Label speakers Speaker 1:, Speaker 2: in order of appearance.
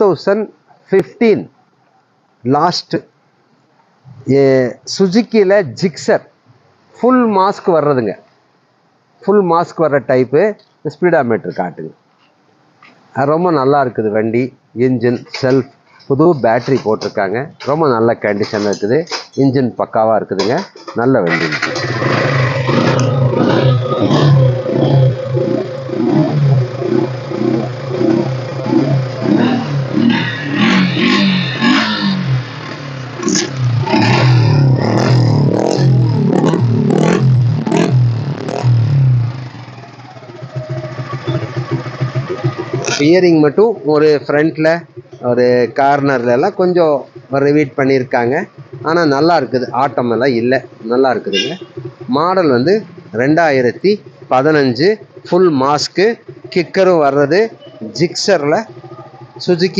Speaker 1: 2015 last சுஜுக்கியில் Gixxer full mask வர்றதுங்க. Full mask வர்ற டைப்பு ஸ்பீடாமீட்டர் காட்டுங்க. ரொம்ப நல்லா இருக்குது வண்டி. இன்ஜின் செல்ஃப் புது பேட்ரி போட்டிருக்காங்க. ரொம்ப நல்ல கண்டிஷனில் இருக்குது. இன்ஜின் பக்காவாக இருக்குதுங்க. நல்ல வண்டி. இயரிங் மட்டும் ஒரு ஃப்ரண்ட்டில் ஒரு கார்னர்லலாம் கொஞ்சம் ரிவீட் பண்ணியிருக்காங்க. ஆனால் நல்லா இருக்குது. ஆட்டமெல்லாம் இல்லை, நல்லா இருக்குதுங்க. மாடல் வந்து 2015 ஃபுல் மாஸ்க்கு கிக்கரும் வர்றது. ஜிக்ஸரில் சுஜுக்கி